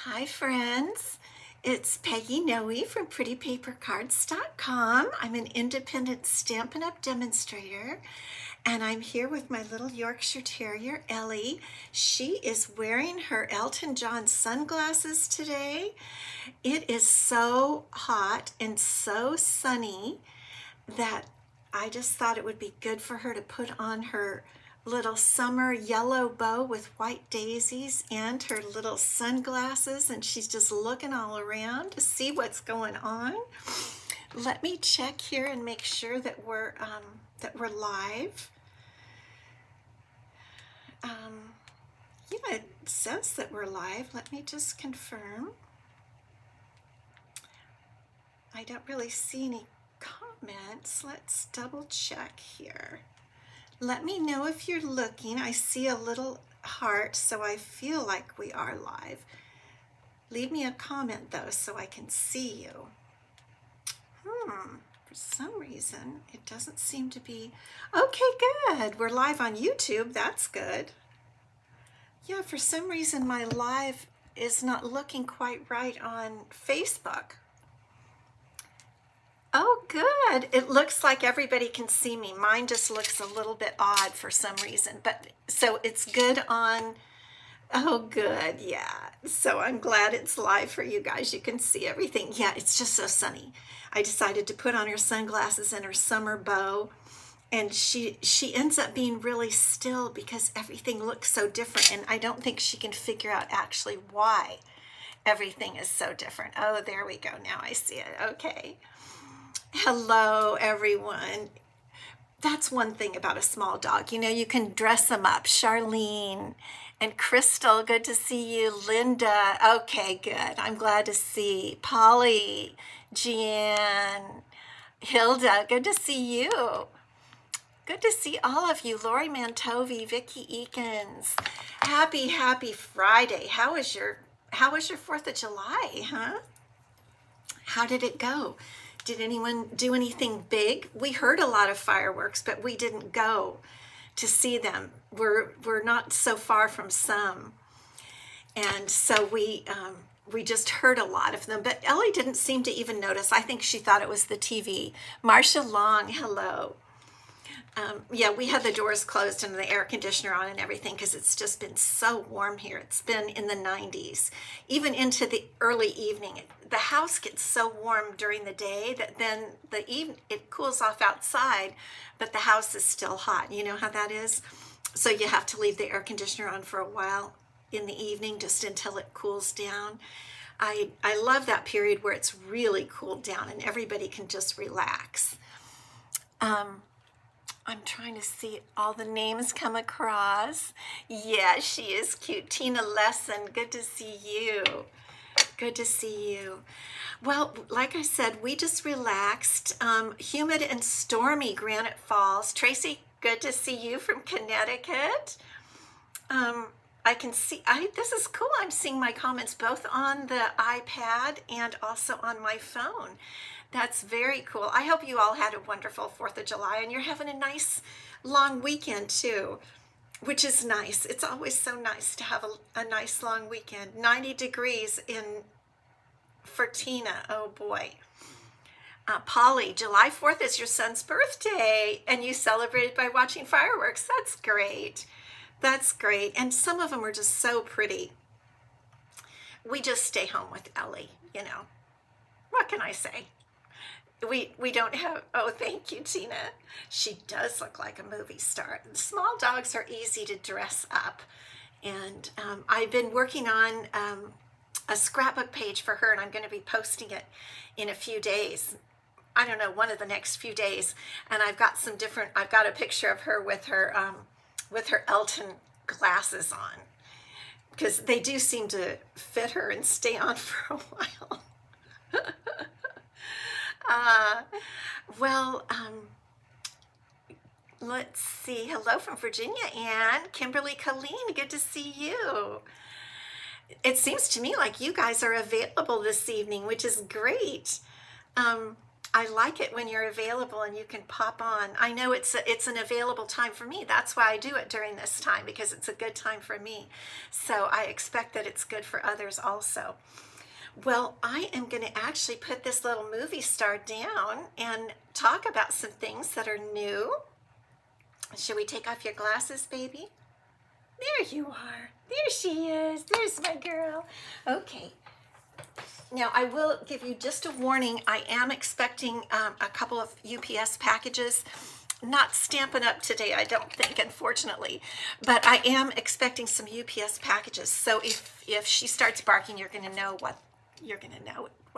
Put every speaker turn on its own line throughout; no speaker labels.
Hi friends, it's Peggy Noe from PrettyPaperCards.com. I'm an independent Stampin' Up! Demonstrator, and I'm here with my little Yorkshire Terrier, Ellie. She is wearing her Elton John sunglasses today. It is so hot and so sunny that I just thought it would be good for her to put on her little summer yellow bow with white daisies and her little sunglasses, and she's just looking all around to see what's going on. Let me check here and make sure that we're live. Yeah, it says that we're live. Let me just confirm. I don't really see any comments. Let's double check here. Let me know if you're looking. I see a little heart, so I feel like we are live. Leave me a comment though so I can see you. For some reason it doesn't seem to be. Okay, good. We're live on YouTube. That's good. Yeah, for some reason my live is not looking quite right on Facebook. Oh, good. It looks like everybody can see me. Mine just looks a little bit odd for some reason, but so it's good on. Oh, good. Yeah. So I'm glad it's live for you guys. You can see everything. Yeah, it's just so sunny. I decided to put on her sunglasses and her summer bow, and she ends up being really still because everything looks so different, and I don't think she can figure out actually why everything is so different. Oh, there we go. Now I see it. Okay. Hello, everyone. That's one thing about a small dog. You know, you can dress them up. Charlene and Crystal, good to see you. Linda, okay, good. I'm glad to see. Polly, Jeanne, Hilda, good to see you. Good to see all of you. Lori Mantovi, Vicki Eakins. Happy Friday. How was your 4th of July, huh? How did it go? Did anyone do anything big? We heard a lot of fireworks, but we didn't go to see them. We're not so far from some, and so we just heard a lot of them. But Ellie didn't seem to even notice. I think she thought it was the TV. Marcia Long, hello. Yeah, we had the doors closed and the air conditioner on and everything because it's just been so warm here. It's been in the 90s, even into the early evening. The house gets so warm during the day that then it cools off outside, but the house is still hot. You know how that is? So you have to leave the air conditioner on for a while in the evening just until it cools down. I love that period where it's really cooled down and everybody can just relax. I'm trying to see all the names come across. Yeah, she is cute. Tina Lesson, good to see you. Good to see you. Well, like I said, we just relaxed. Humid and stormy Granite Falls. Tracy, good to see you from Connecticut. I can see, this is cool. I'm seeing my comments both on the iPad and also on my phone. That's very cool. I hope you all had a wonderful 4th of July and you're having a nice long weekend too, which is nice. It's always so nice to have a nice long weekend. 90 degrees for Tina. Oh boy. Polly, July 4th is your son's birthday and you celebrated by watching fireworks. That's great. That's great. And some of them are just so pretty. We just stay home with Ellie, you know. What can I say? We don't have, oh, thank you, Tina. She does look like a movie star. Small dogs are easy to dress up. And I've been working on a scrapbook page for her, and I'm going to be posting it in a few days. I don't know, one of the next few days. And I've got a picture of her with her Elton glasses on, because they do seem to fit her and stay on for a while. Let's see. Hello from Virginia, Ann. Kimberly Colleen, good to see you. It seems to me like you guys are available this evening, which is great. I like it when you're available and you can pop on. I know it's an available time for me. That's why I do it during this time, because it's a good time for me. So I expect that it's good for others also. Well, I am going to actually put this little movie star down and talk about some things that are new. Should we take off your glasses, baby? There you are. There she is. There's my girl. Okay. Now, I will give you just a warning. I am expecting a couple of UPS packages. Not Stampin' Up today, I don't think, unfortunately. But I am expecting some UPS packages. So if she starts barking, you're going to know what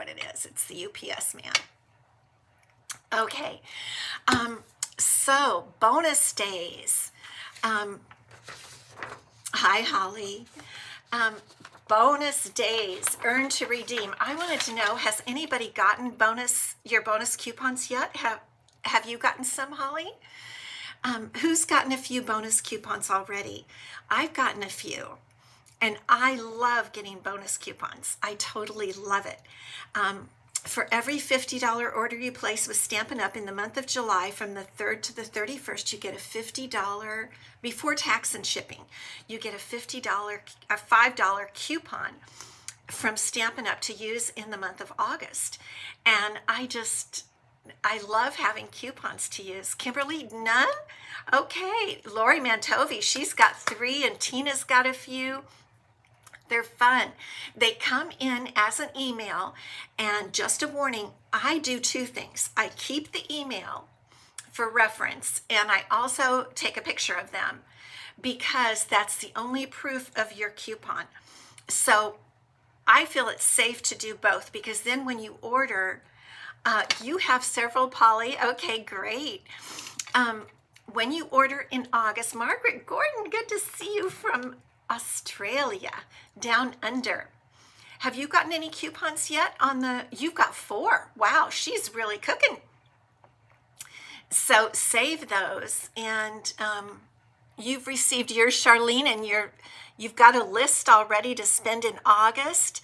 it is. It's the UPS man. Okay. So bonus days. Hi, Holly. Bonus days, earn to redeem. I wanted to know, has anybody gotten your bonus coupons yet? Have you gotten some, Holly? Who's gotten a few bonus coupons already? I've gotten a few, and I love getting bonus coupons. I totally love it. For every $50 order you place with Stampin' Up in the month of July, from the 3rd to the 31st, you get a $50, before tax and shipping, you get a $5 coupon from Stampin' Up to use in the month of August. And I love having coupons to use. Kimberly, none? Okay. Lori Mantovi, she's got 3, and Tina's got a few. They're fun. They come in as an email, and just a warning, I do 2 things. I keep the email for reference, and I also take a picture of them, because that's the only proof of your coupon. So I feel it's safe to do both, because then when you order, you have several, Polly. Okay, great. When you order in August, Margaret Gordon, good to see you from Australia, down under. Have you gotten any coupons yet you've got 4. Wow, she's really cooking. So save those, and you've received yours, Charlene, and you've got a list already to spend in August.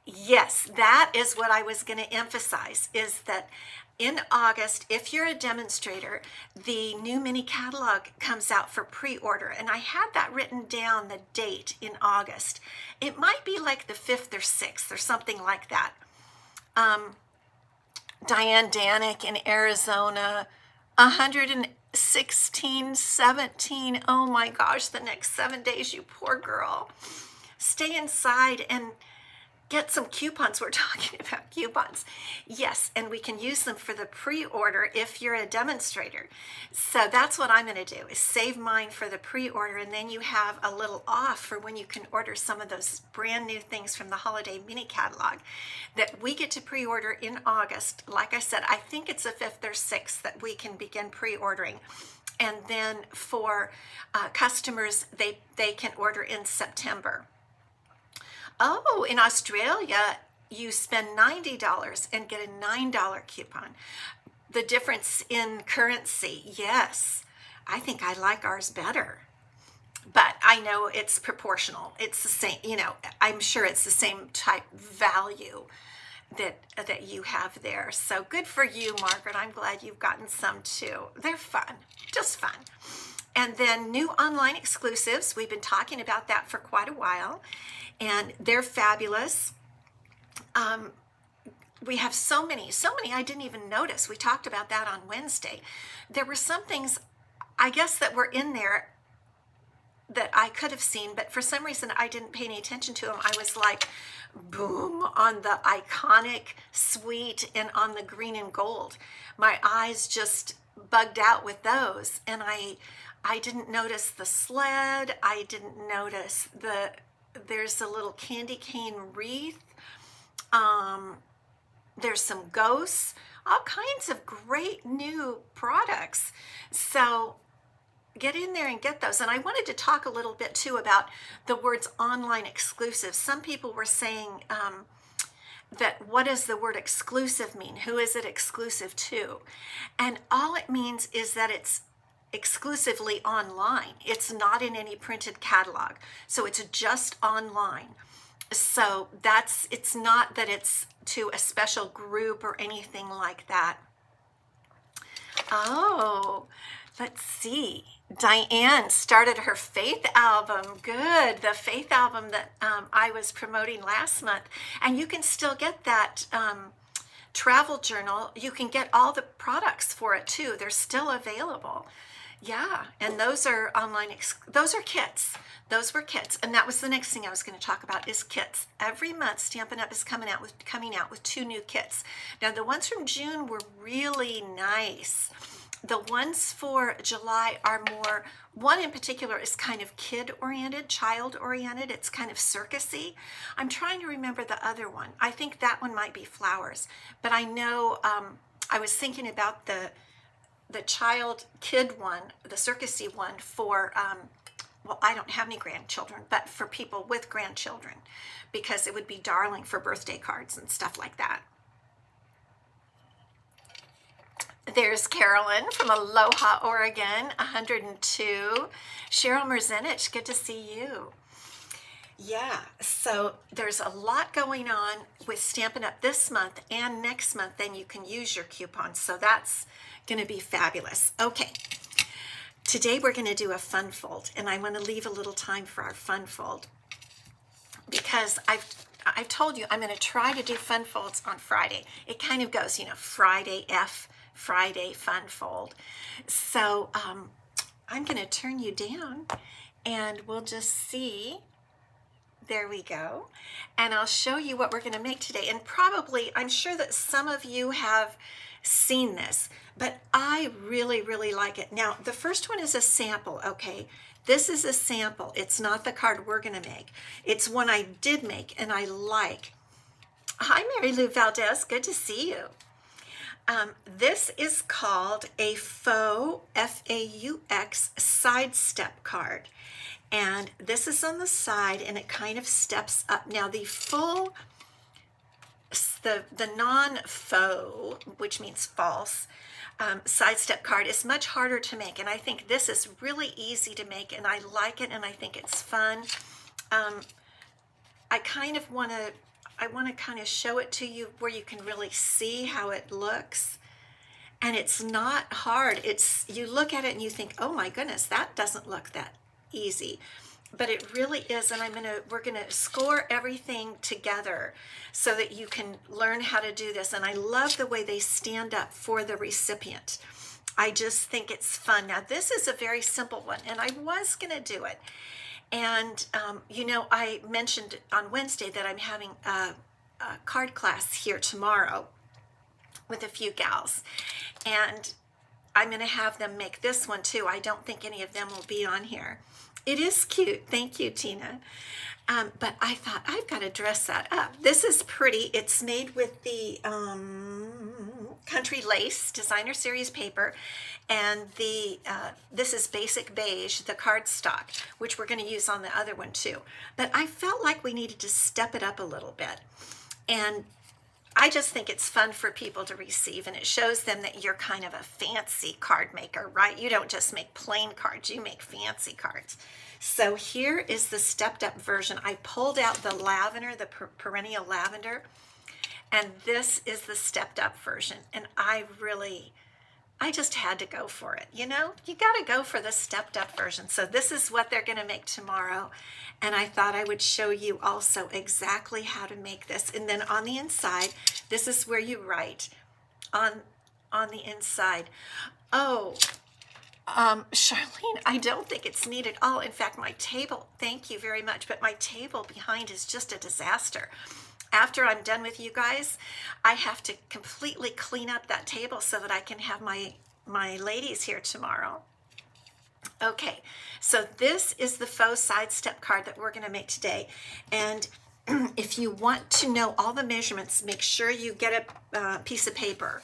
Yes, that is what I was going to emphasize, is that in August, if you're a demonstrator, the new mini catalog comes out for pre-order, and I had that written down, the date in August. It might be like the 5th or 6th or something like that. Diane Danick in Arizona, 116, 17. Oh my gosh, the next 7 days, you poor girl. Stay inside and get some coupons. We're talking about coupons. Yes, and we can use them for the pre-order if you're a demonstrator. So that's what I'm going to do, is save mine for the pre-order, and then you have a little off for when you can order some of those brand new things from the holiday mini catalog that we get to pre-order in August. Like I said, I think it's the 5th or 6th that we can begin pre-ordering. And then for customers, they can order in September. Oh, in Australia, you spend $90 and get a $9 coupon. The difference in currency, yes. I think I like ours better. But I know it's proportional. It's the same, I'm sure it's the same type value that you have there. So good for you, Margaret. I'm glad you've gotten some too. They're fun, just fun. And then new online exclusives. We've been talking about that for quite a while, and they're fabulous. We have so many I didn't even notice. We talked about that on Wednesday. There were some things, I guess, that were in there that I could have seen, but for some reason I didn't pay any attention to them. I was like, boom, on the iconic suite and on the green and gold. My eyes just bugged out with those, and I didn't notice the sled. I didn't notice there's a little candy cane wreath. There's some ghosts, all kinds of great new products. So get in there and get those. And I wanted to talk a little bit too about the words online exclusive. Some people were saying that what does the word exclusive mean? Who is it exclusive to? And all it means is that it's exclusively online. It's not in any printed catalog. So it's just online. So it's not that it's to a special group or anything like that. Oh, let's see. Diane started her faith album. Good. The faith album that I was promoting last month. And you can still get that travel journal. You can get all the products for it too. They're still available. Yeah, and those are online, those are kits. Those were kits. And that was the next thing I was going to talk about is kits. Every month Stampin' Up! Is coming out with 2 new kits. Now the ones from June were really nice. The ones for July are more, one in particular is kind of kid-oriented, child-oriented. It's kind of circusy. I'm trying to remember the other one. I think that one might be flowers. But I know I was thinking about the child kid one, the circusy one for, well, I don't have any grandchildren, but for people with grandchildren, because it would be darling for birthday cards and stuff like that. There's Carolyn from Aloha, Oregon, 102. Cheryl Merzenich, good to see you. Yeah, so there's a lot going on with Stampin' Up! This month and next month. Then you can use your coupons, so that's going to be fabulous. Okay, today we're going to do a fun fold, and I want to leave a little time for our fun fold because I've told you I'm going to try to do fun folds on Friday. It kind of goes, you know, Friday fun fold. So I'm going to turn you down, and we'll just see. There we go. And I'll show you what we're going to make today. And probably, I'm sure that some of you have seen this, but I really, really like it. Now, the first one is a sample, okay? This is a sample. It's not the card we're going to make. It's one I did make and I like. Hi, Mary Lou Valdez. Good to see you. This is called a Faux, F-A-U-X, sidestep card. And this is on the side, and it kind of steps up. Now, the full, the non-faux, which means false, sidestep card is much harder to make. And I think this is really easy to make, and I like it, and I think it's fun. I want to kind of show it to you where you can really see how it looks. And it's not hard. You look at it and you think, oh my goodness, that doesn't look that easy, but it really is. And we're gonna score everything together so that you can learn how to do this. And I love the way they stand up for the recipient. I just think it's fun. Now this is a very simple one, and I was gonna do it. And you know, I mentioned on Wednesday that I'm having a card class here tomorrow with a few gals, and I'm going to have them make this one too. I don't think any of them will be on here. It is cute. Thank you, Tina. But I thought I've got to dress that up. This is pretty. It's made with the Country Lace Designer Series paper, and this is Basic Beige, the cardstock, which we're going to use on the other one too. But I felt like we needed to step it up a little bit, and I just think it's fun for people to receive, and it shows them that you're kind of a fancy card maker, right? You don't just make plain cards, you make fancy cards. So here is the stepped up version. I pulled out the lavender, the Perennial Lavender, and this is the stepped up version. And I just had to go for it. You know, you got to go for the stepped up version. So this is what they're going to make tomorrow. And I thought I would show you also exactly how to make this. And then on the inside, this is where you write on the inside. Oh, Charlene, I don't think it's neat at all. In fact, my table, thank you very much, but my table behind is just a disaster. After I'm done with you guys, I have to completely clean up that table so that I can have my ladies here tomorrow. Okay, so this is the faux sidestep card that we're going to make today. And if you want to know all the measurements, make sure you get a piece of paper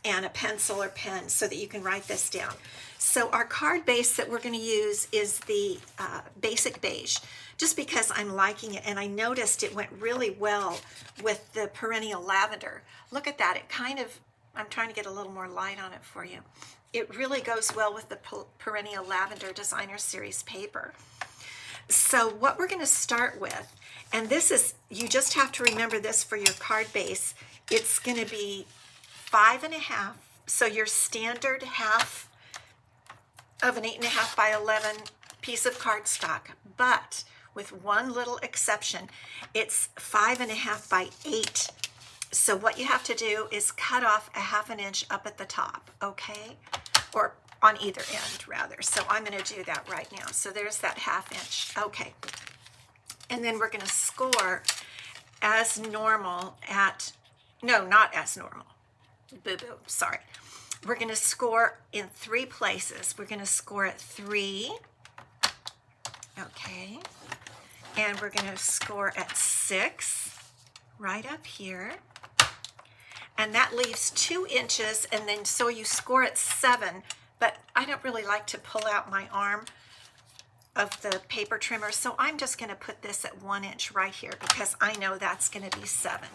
and a pencil or pen so that you can write this down. So our card base that we're going to use is the Basic Beige, just because I'm liking it, and I noticed it went really well with the Perennial Lavender. Look at that. It kind of, I'm trying to get a little more light on it for you. It really goes well with the Perennial Lavender Designer Series paper. So what we're going to start with, and this is, you just have to remember this for your card base, it's going to be 5.5 So your standard half of an 8.5 by 11 piece of cardstock, but with one little exception, it's 5.5 by 8. So what you have to do is cut off a 1/2 inch up at the top, okay? Or on either end, rather. So I'm going to do that right now. So there's that 1/2 inch. Okay. And then we're going to score as normal at, no, not as normal. Boo-boo, sorry. We're going to score in 3 places. We're going to score at 3. Okay. And we're going to score at 6, right up here. And that leaves 2 inches, and then so you score at 7, but I don't really like to pull out my arm of the paper trimmer, so I'm just going to put this at 1 inch right here because I know that's going to be 7.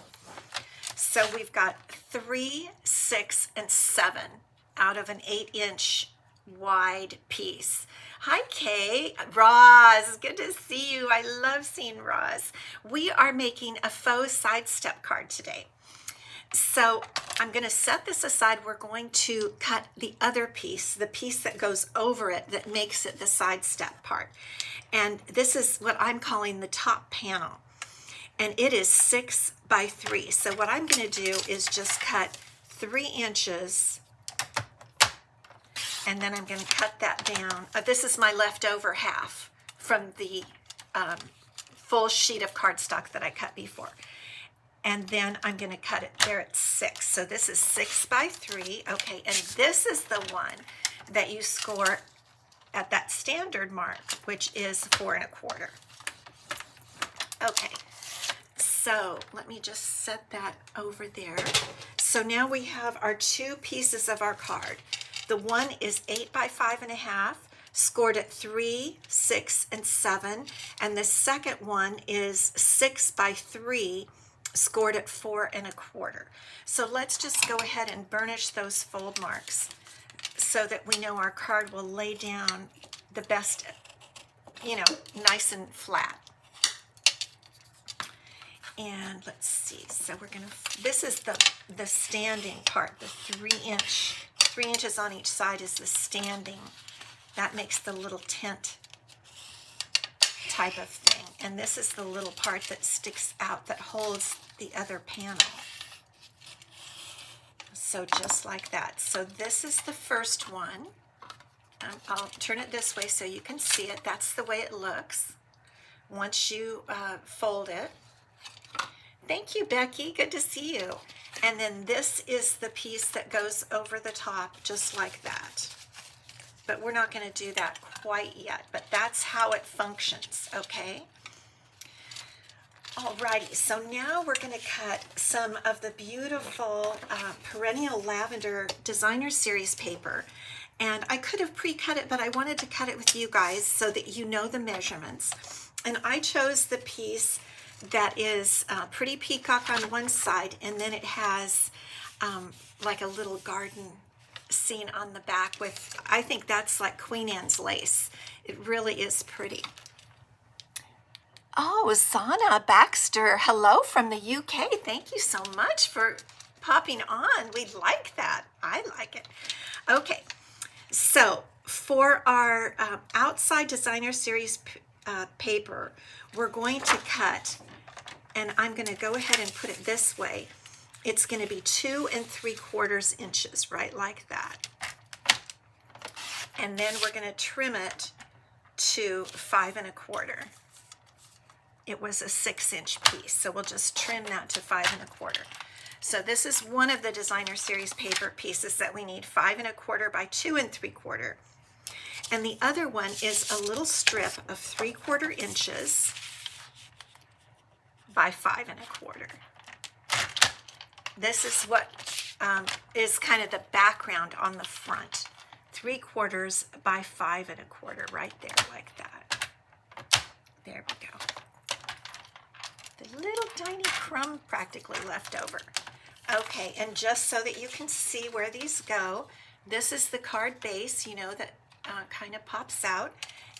So we've got 3, 6, and 7 out of an 8-inch wide piece. Hi, Kay. Roz, good to see you. I love seeing Roz. We are making a faux sidestep card today. So I'm going to set this aside. We're going to cut the other piece, the piece that goes over it that makes it the sidestep part. And this is what I'm calling the top panel. And it is 6 by 3. So what I'm going to do is just cut 3 inches. And then I'm going to cut that down. This is my leftover half from the full sheet of cardstock that I cut before. And then I'm going to cut it there at 6. So this is 6 by 3. Okay, and this is the one that you score at that standard mark, which is 4 1/4. Okay, so let me just set that over there. So now we have our 2 pieces of our card. The one is 8 by 5.5, scored at 3, 6, and 7. And the second one is 6 by 3, scored at 4 1/4. So let's just go ahead and burnish those fold marks so that we know our card will lay down the best, you know, nice and flat. And let's see, so we're gonna, this is the standing part, the 3 inches on each side is the standing. That makes the little tent type of thing. And this is the little part that sticks out that holds the other panel. So just like that. So this is the first one. I'll turn it this way so you can see it. That's the way it looks once you fold it. Thank you, Becky. Good to see you. And then this is the piece that goes over the top just like that. But we're not going to do that quite yet, but that's how it functions, okay? Alrighty, so now we're going to cut some of the beautiful Perennial Lavender Designer Series paper. And I could have pre-cut it, but I wanted to cut it with you guys so that you know the measurements. And I chose the piece that is pretty peacock on one side, and then it has like a little garden scene on the back with, I think that's like Queen Anne's lace. It really is pretty. Oh, Zana Baxter, hello from the UK. Thank you so much for popping on. We like that. I like it. Okay, so for our outside Designer Series paper, we're going to cut, and I'm going to go ahead and put it this way. It's going to be 2 3/4 inches, right, like that. And then we're going to trim it to 5 1/4. It was a 6-inch piece, so we'll just trim that to 5 1/4. So this is one of the Designer Series paper pieces that we need, 5 1/4 by 2 3/4. And the other one is a little strip of 3/4 inches by 5 1/4. This is what is kind of the background on the front. 3/4 by 5 1/4, right there, like that. There we go. The little tiny crumb practically left over. Okay, and just so that you can see where these go, this is the card base, you know, that kind of pops out.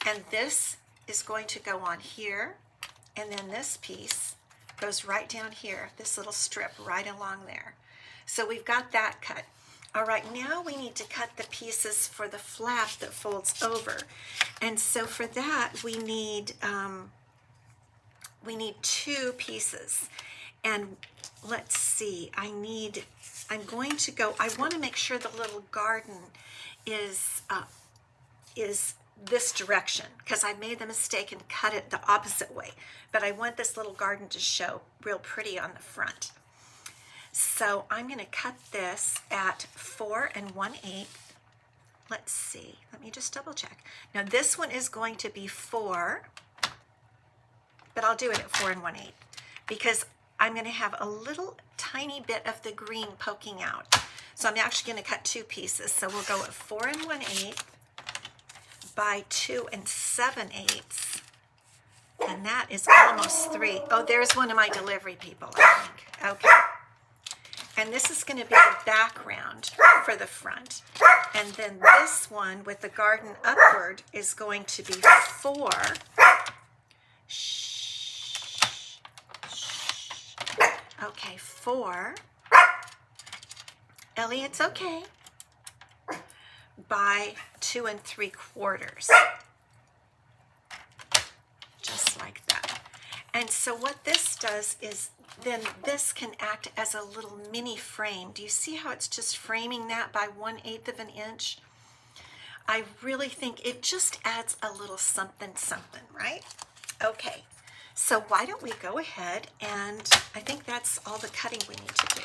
And this is going to go on here. And then this piece goes right down here, this little strip right along there. So we've got that cut. All right, now we need to cut the pieces for the flap that folds over. And so for that, we need 2 pieces. And let's see, I want to make sure the little garden is this direction, because I made the mistake and cut it the opposite way. But I want this little garden to show real pretty on the front. So I'm going to cut this at 4 1/8. Let's see, let me just double check. Now this one is going to be 4, but I'll do it at 4 1/8 because I'm going to have a little tiny bit of the green poking out. So I'm actually going to cut 2 pieces. So we'll go at 4 1/8 by 2 7/8. And that is almost 3. Oh, there's one of my delivery people, I think. Okay. And this is going to be the background for the front. And then this one with the garden upward is going to be 4. Shh. Okay, 4. Ellie, it's okay. By 2 3/4. Just like that. And so what this does is then this can act as a little mini frame. Do you see how it's just framing that by 1/8 of an inch? I really think it just adds a little something, right? Okay, so why don't we go ahead, and I think that's all the cutting we need to do.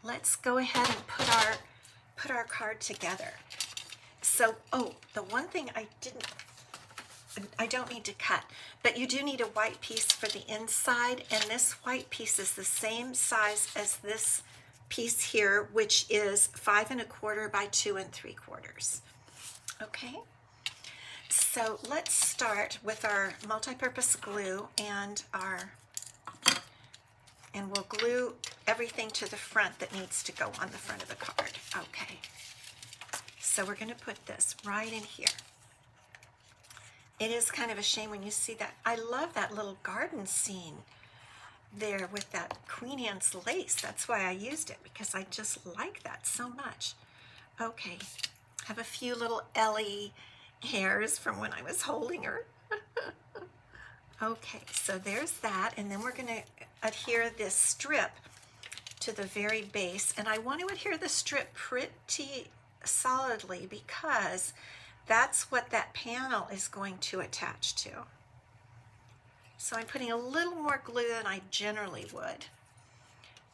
Let's go ahead and put our card together. So, oh, the one thing I don't need to cut, but you do need a white piece for the inside, and this white piece is the same size as this piece here, which is 5 1/4 by 2 3/4. Okay, so let's start with our multi-purpose glue and we'll glue everything to the front that needs to go on the front of the card. Okay, so we're going to put this right in here. It is kind of a shame when you see that. I love that little garden scene there with that Queen Anne's lace. That's why I used it, because I just like that so much. Okay, have a few little Ellie hairs from when I was holding her. Okay, so there's that, and then we're going to adhere this strip to the very base, and I want to adhere the strip pretty solidly because that's what that panel is going to attach to. So I'm putting a little more glue than I generally would.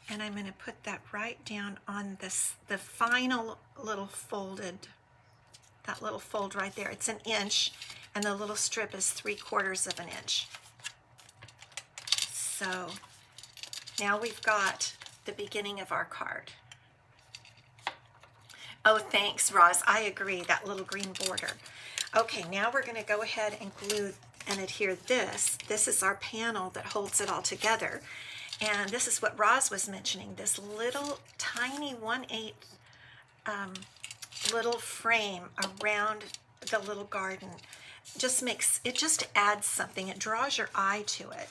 And I'm going to put that right down on the final little folded, that little fold right there. It's 1 inch, and the little strip is 3/4 of an inch. So now we've got the beginning of our card. Oh, thanks, Roz. I agree, that little green border. Okay, now we're going to go ahead and glue and adhere this. This is our panel that holds it all together. And this is what Roz was mentioning, this little tiny 1/8 little frame around the little garden. It just adds something. It draws your eye to it.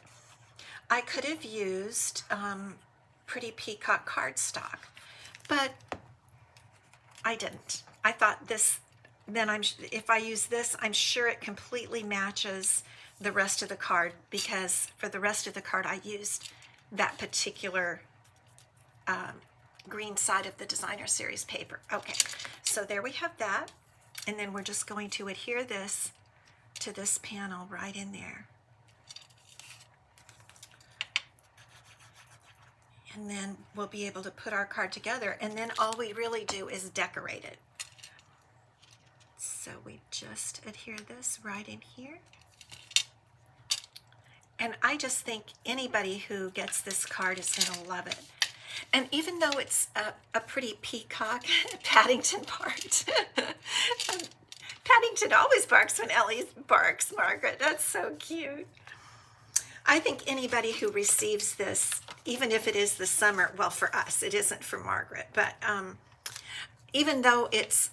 I could have used pretty peacock cardstock, but I didn't. I thought this, then if I use this, I'm sure it completely matches the rest of the card, because for the rest of the card I used that particular green side of the designer series paper. Okay, so there we have that, and then we're just going to adhere this to this panel right in there. And then we'll be able to put our card together, and then all we really do is decorate it. So we just adhere this right in here. And I just think anybody who gets this card is going to love it. And even though it's a pretty peacock Paddington part, Paddington always barks when Ellie barks, Margaret. That's so cute. I think anybody who receives this, even if it is the summer, well, for us, it isn't for Margaret, but even though it's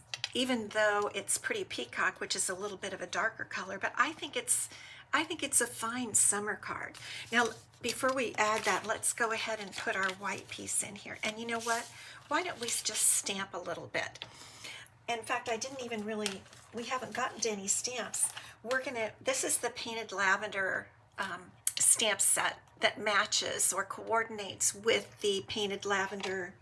pretty peacock, which is a little bit of a darker color, but I think it's a fine summer card. Now, before we add that, let's go ahead and put our white piece in here. And you know what? Why don't we just stamp a little bit? In fact, I didn't even really, we haven't gotten to any stamps. This is the Painted Lavender stamp set that matches or coordinates with the Painted Lavender,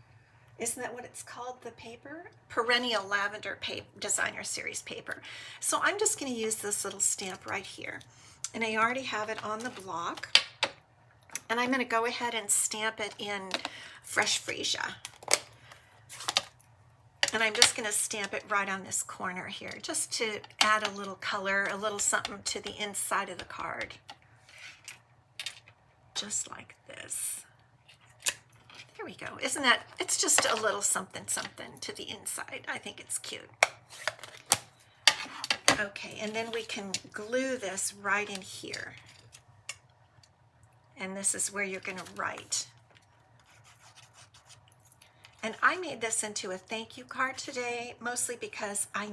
isn't that what it's called, the paper? Perennial Lavender Designer Series paper. So I'm just going to use this little stamp right here. And I already have it on the block. And I'm going to go ahead and stamp it in Fresh Freesia. And I'm just going to stamp it right on this corner here, just to add a little color, a little something to the inside of the card. Just like this. There we go. Isn't that, it's just a little something something to the inside. I think it's cute. Okay, and then we can glue this right in here. And this is where you're going to write. And I made this into a thank you card today, mostly because I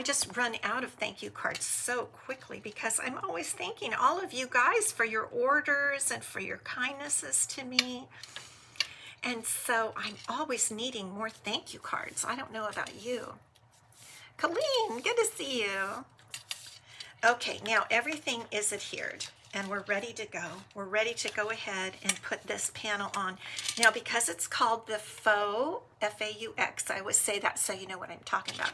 just run out of thank you cards so quickly, because I'm always thanking all of you guys for your orders and for your kindnesses to me. And so I'm always needing more thank you cards. I don't know about you. Colleen, good to see you. Okay, now everything is adhered and we're ready to go. We're ready to go ahead and put this panel on. Now, because it's called the Faux, F-A-U-X, I always say that so you know what I'm talking about.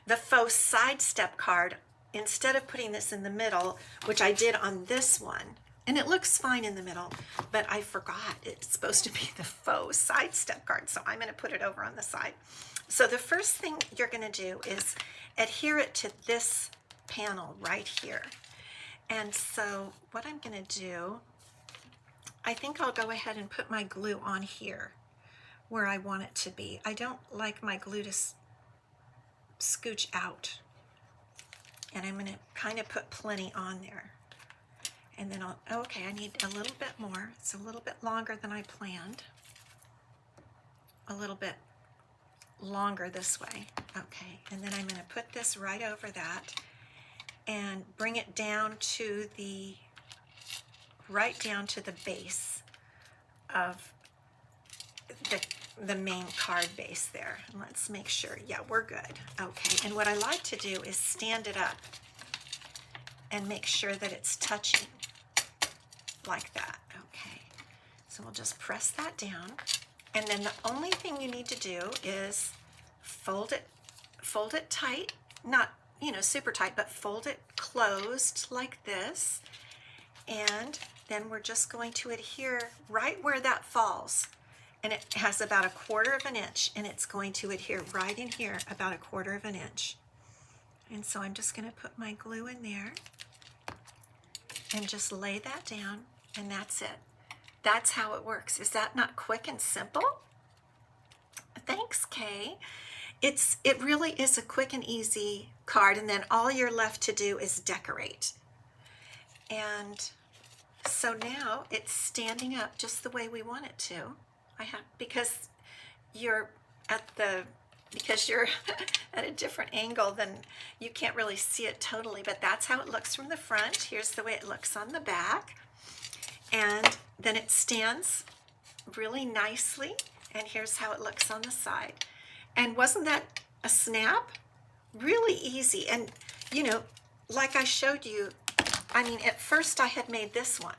The Faux side step card, instead of putting this in the middle, which I did on this one, and it looks fine in the middle, but I forgot it's supposed to be the Faux side step card, so I'm going to put it over on the side. So the first thing you're going to do is adhere it to this panel right here. And so what I'm going to do, I think I'll go ahead and put my glue on here where I want it to be. I don't like my glue to scooch out. And I'm going to kind of put plenty on there. And then okay, I need a little bit more. It's a little bit longer than I planned. A little bit longer this way. Okay, and then I'm going to put this right over that and bring it down to the, right down to the base of the main card base there. And let's make sure, yeah, we're good. Okay, and what I like to do is stand it up and make sure that it's touching like that. Okay, so we'll just press that down. And then the only thing you need to do is fold it tight, not, you know, super tight, but fold it closed like this. And then we're just going to adhere right where that falls. And it has about 1/4 of an inch, and it's going to adhere right in here about 1/4 of an inch. And so I'm just going to put my glue in there and just lay that down, and that's it. That's how it works. Is that not quick and simple? Thanks, Kay. It really is a quick and easy card, and then all you're left to do is decorate. And so now it's standing up just the way we want it to. Because you're at a different angle, then you can't really see it totally, but that's how it looks from the front. Here's the way it looks on the back. And then it stands really nicely, and here's how it looks on the side. And wasn't that a snap? Really easy. And you know, like I showed you, I mean, at first I had made this one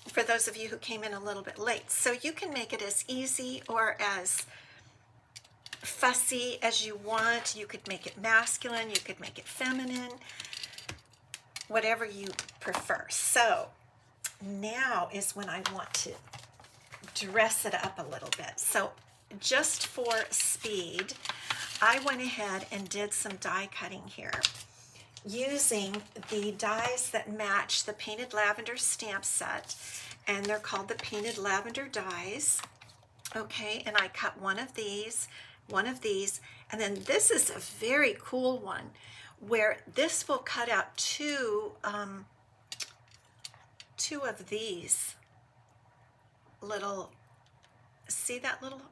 for those of you who came in a little bit late. So you can make it as easy or as fussy as you want. You could make it masculine, you could make it feminine, whatever you prefer. So now is when I want to dress it up a little bit. So just for speed, I went ahead and did some die cutting here using the dies that match the Painted Lavender stamp set, and they're called the Painted Lavender dies. Okay, and I cut one of these, and then this is a very cool one where this will cut out two of these little, see that little,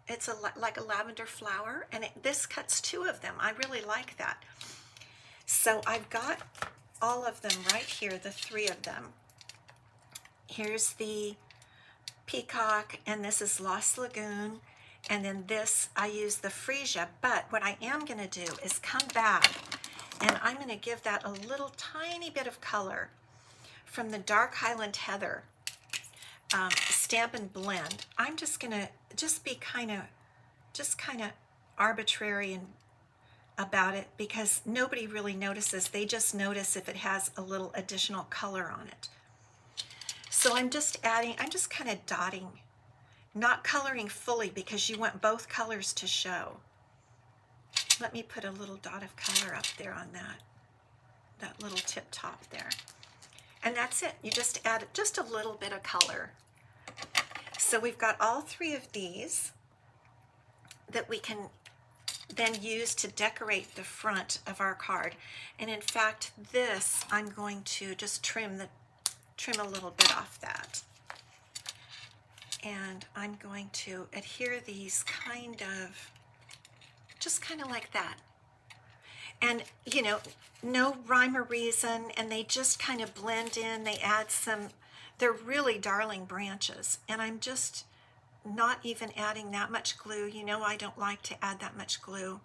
it's like a lavender flower, and this cuts 2 of them. I really like that. So I've got all of them right here, the 3 of them. Here's the peacock, and this is Lost Lagoon, and then this, I use the freesia. But what I am going to do is come back, and I'm going to give that a little tiny bit of color from the Dark Highland Heather Stampin' Blend. I'm just going to be kind of arbitrary and about it, because nobody really notices. They just notice if it has a little additional color on it. So I'm just kind of dotting, not coloring fully, because you want both colors to show. Let me put a little dot of color up there on that little tip top there. And that's it. You just add just a little bit of color. So we've got all three of these that we can then use to decorate the front of our card. And in fact, this, I'm going to just trim a little bit off that. And I'm going to adhere these just kind of like that. And, you know, no rhyme or reason, and they just kind of blend in. They add they're really darling branches. And I'm just not even adding that much glue. You know, I don't like to add that much glue.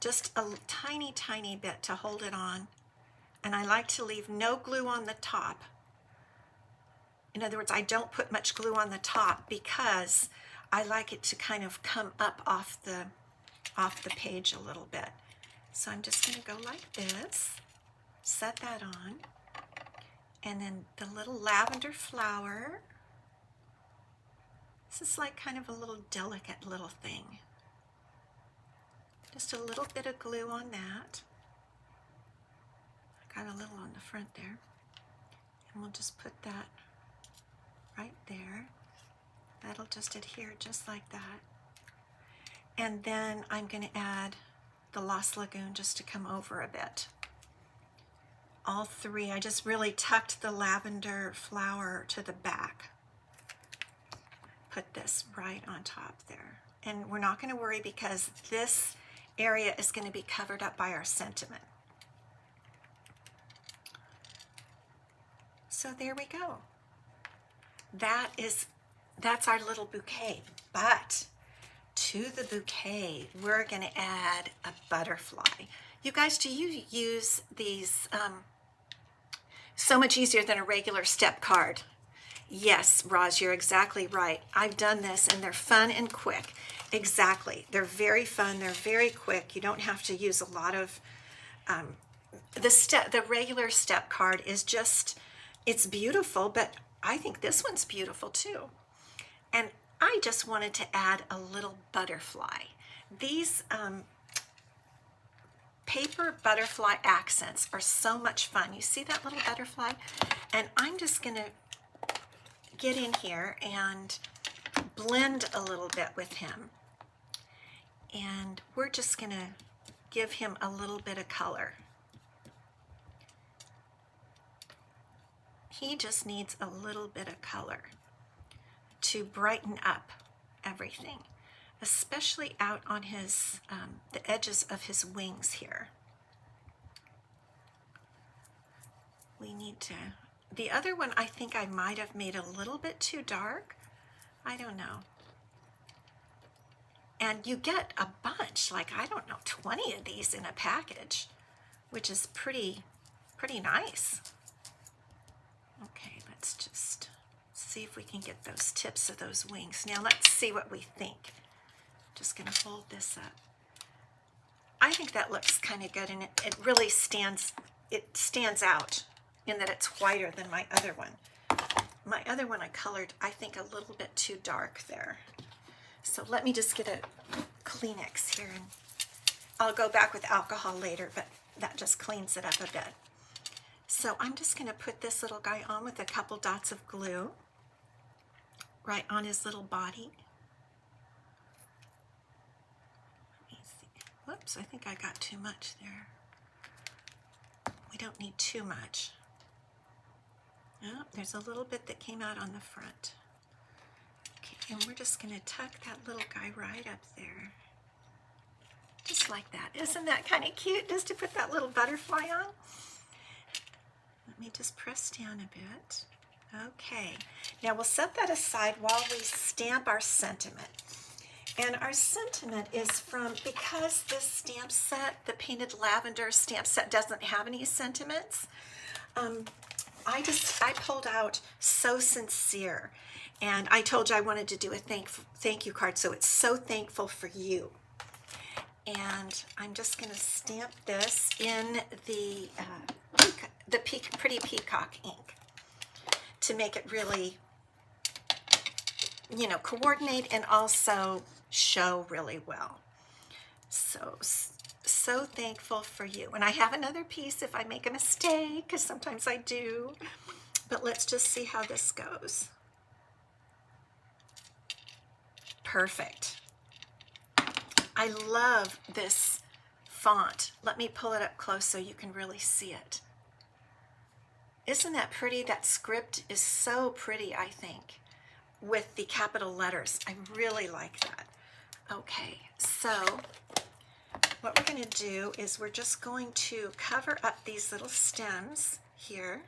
Just a tiny, tiny bit to hold it on. And I like to leave no glue on the top. In other words, I don't put much glue on the top because I like it to kind of come up off the page a little bit. So I'm just going to go like this, set that on, and then the little lavender flower. This is like kind of a little delicate little thing. Just a little bit of glue on that. I got a little on the front there. And we'll just put that right there. That'll just adhere just like that. And then I'm going to add the Lost Lagoon just to come over a bit. All three, I just really tucked the lavender flower to the back. Put this right on top there. And we're not going to worry because this area is going to be covered up by our sentiment. So there we go. That's our little bouquet. But to the bouquet, we're going to add a butterfly. You guys, do you use these so much easier than a regular step card? Yes, Roz, you're exactly right. I've done this and they're fun and quick. Exactly. They're very fun. They're very quick. You don't have to use a lot of the regular step card is just, it's beautiful, but I think this one's beautiful too. And I just wanted to add a little butterfly. These paper butterfly accents are so much fun. You see that little butterfly? And I'm just going to get in here and blend a little bit with him. And we're just going to give him a little bit of color. He just needs a little bit of color to brighten up everything, especially out on his the edges of his wings here. We need to, the other one I think I might have made a little bit too dark. I don't know. And you get a bunch, like I don't know, 20 of these in a package, which is pretty nice. Okay, let's just see if we can get those tips of those wings. Now let's see what we think. Just gonna hold this up. I think that looks kind of good, and it really stands out in that it's whiter than my other one. My other one I colored, I think, a little bit too dark there. So let me just get a Kleenex here, and I'll go back with alcohol later, but that just cleans it up a bit. So I'm just going to put this little guy on with a couple dots of glue right on his little body. Let me see. Whoops, I think I got too much there. We don't need too much. Oh, there's a little bit that came out on the front. Okay, and we're just going to tuck that little guy right up there. Just like that. Isn't that kind of cute, just to put that little butterfly on? Let me just press down a bit. Okay, now we'll set that aside while we stamp our sentiment. And our sentiment is from, because this stamp set, the Painted Lavender stamp set, doesn't have any sentiments, I pulled out So Sincere. And I told you I wanted to do a thank you card, so it's So Thankful for You. And I'm just going to stamp this in the Pretty Peacock ink to make it really, you know, coordinate and also show really well. So thankful for you. And I have another piece if I make a mistake, because sometimes I do. But let's just see how this goes. Perfect. I love this font. Let me pull it up close so you can really see it. Isn't that pretty? That script is so pretty, I think, with the capital letters. I really like that. Okay, so what we're going to do is we're just going to cover up these little stems here.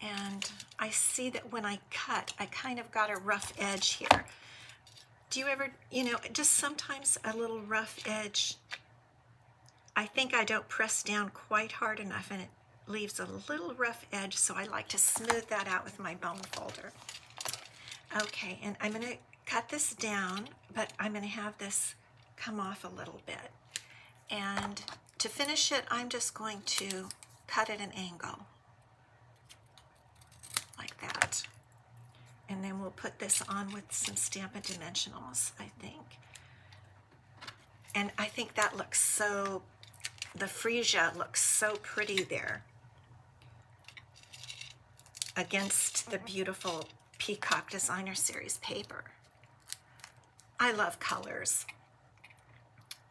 And I see that when I cut, I kind of got a rough edge here. Do you ever, you know, just sometimes a little rough edge, I think I don't press down quite hard enough and it leaves a little rough edge, so I like to smooth that out with my bone folder. Okay, and I'm going to cut this down, but I'm going to have this come off a little bit. And to finish it, I'm just going to cut at an angle, like that. And then we'll put this on with some Stampin' Dimensionals, I think. And I think that looks so, the freesia looks so pretty there against the beautiful Peacock Designer Series paper. I love colors.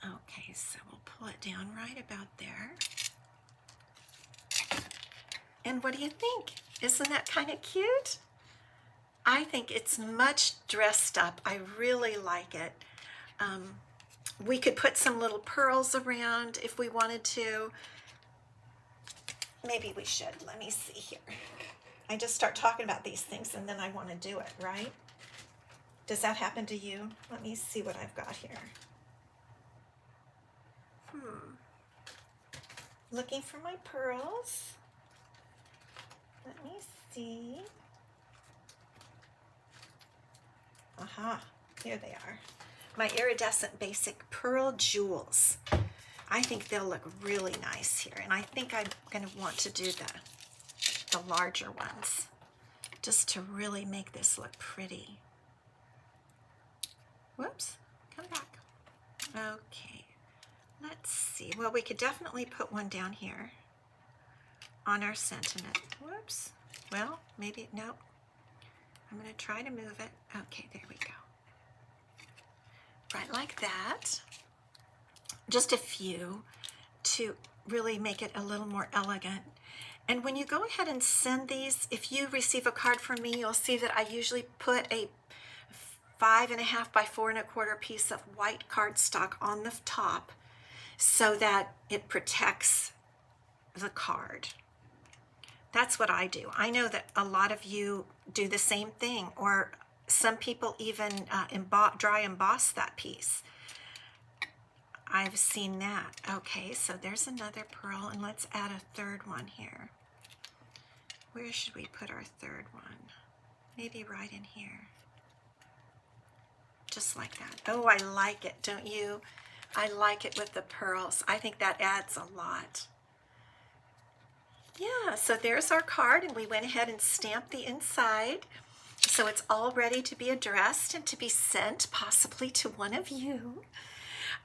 Okay, so we'll pull it down right about there. And what do you think? Isn't that kind of cute? I think it's much dressed up. I really like it. We could put some little pearls around if we wanted to. Maybe we should. Let me see here. I just start talking about these things and then I want to do it, right? Does that happen to you? Let me see what I've got here. Looking for my pearls. Let me see. Aha, here they are. My iridescent basic pearl jewels. I think they'll look really nice here, and I think I'm going to want to do the larger ones just to really make this look pretty. Whoops, come back. Okay, let's see. Well, we could definitely put one down here on our sentiment. Whoops. Well, maybe, nope. I'm going to try to move it. Okay, there we go. Right like that. Just a few to really make it a little more elegant. And when you go ahead and send these, if you receive a card from me, you'll see that I usually put a 5.5 by 4.25 piece of white cardstock on the top so that it protects the card. That's what I do. I know that a lot of you do the same thing, or some people even dry emboss that piece. I've seen that. Okay, so there's another pearl, and let's add a third one here. Where should we put our third one? Maybe right in here. Just like that. Oh, I like it, don't you? I like it with the pearls. I think that adds a lot. Yeah, so there's our card, and we went ahead and stamped the inside. So it's all ready to be addressed and to be sent, possibly to one of you.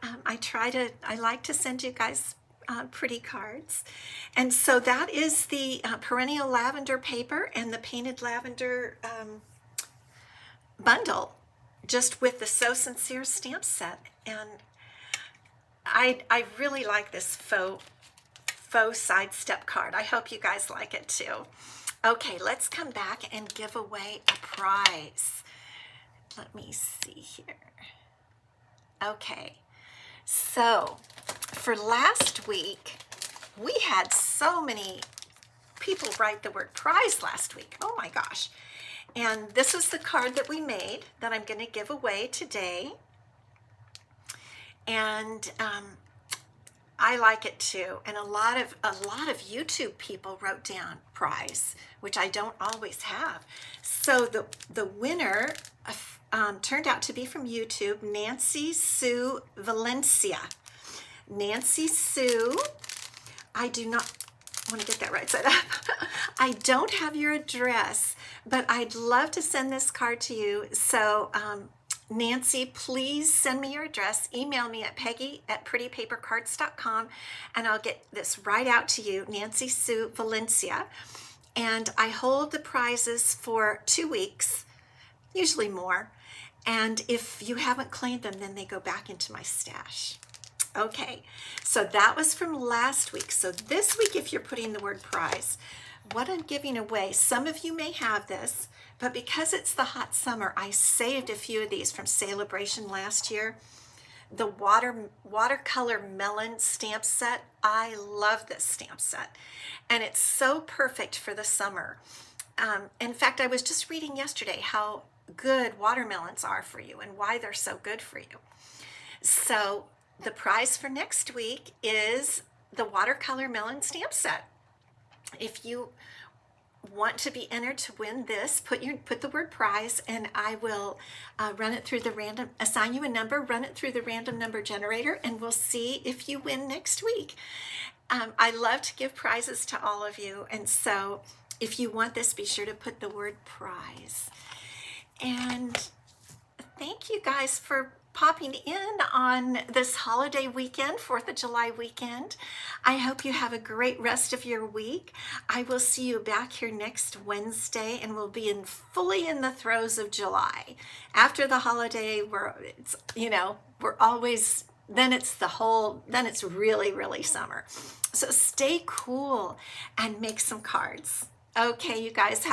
I like to send you guys pretty cards. And so that is the Perennial Lavender paper and the Painted Lavender bundle, just with the So Sincere stamp set. And I really like this faux sidestep card. I hope you guys like it too. Okay, let's come back and give away a prize. Let me see here. Okay, so for last week, we had so many people write the word prize last week. Oh my gosh. And this is the card that we made that I'm going to give away today. And I like it too. And a lot of YouTube people wrote down prize, which I don't always have. So the winner turned out to be from YouTube, Nancy Sue Valencia. Nancy Sue, I do not want to get that right side up. I don't have your address, but I'd love to send this card to you. So Nancy, please send me your address. Email me at peggy@prettypapercards.com, and I'll get this right out to you, Nancy Sue Valencia. And I hold the prizes for 2 weeks, usually more. And if you haven't claimed them, then they go back into my stash. Okay, so that was from last week. So this week, if you're putting the word prize, what I'm giving away, some of you may have this, but because it's the hot summer, I saved a few of these from Celebration last year. The watercolor melon stamp set. I love this stamp set, and it's so perfect for the summer. In fact, I was just reading yesterday how good watermelons are for you and why they're so good for you. So the prize for next week is the watercolor melon stamp set. If you want to be entered to win this, put the word prize, and I will run it through the random, assign you a number, run it through the random number generator, and we'll see if you win next week. I love to give prizes to all of you, and so if you want this, be sure to put the word prize. And thank you guys for popping in on this holiday weekend, 4th of July weekend. I hope you have a great rest of your week. I will see you back here next Wednesday, and we'll be fully in the throes of July. After the holiday, we're always, then it's really, really summer. So stay cool and make some cards. Okay, you guys have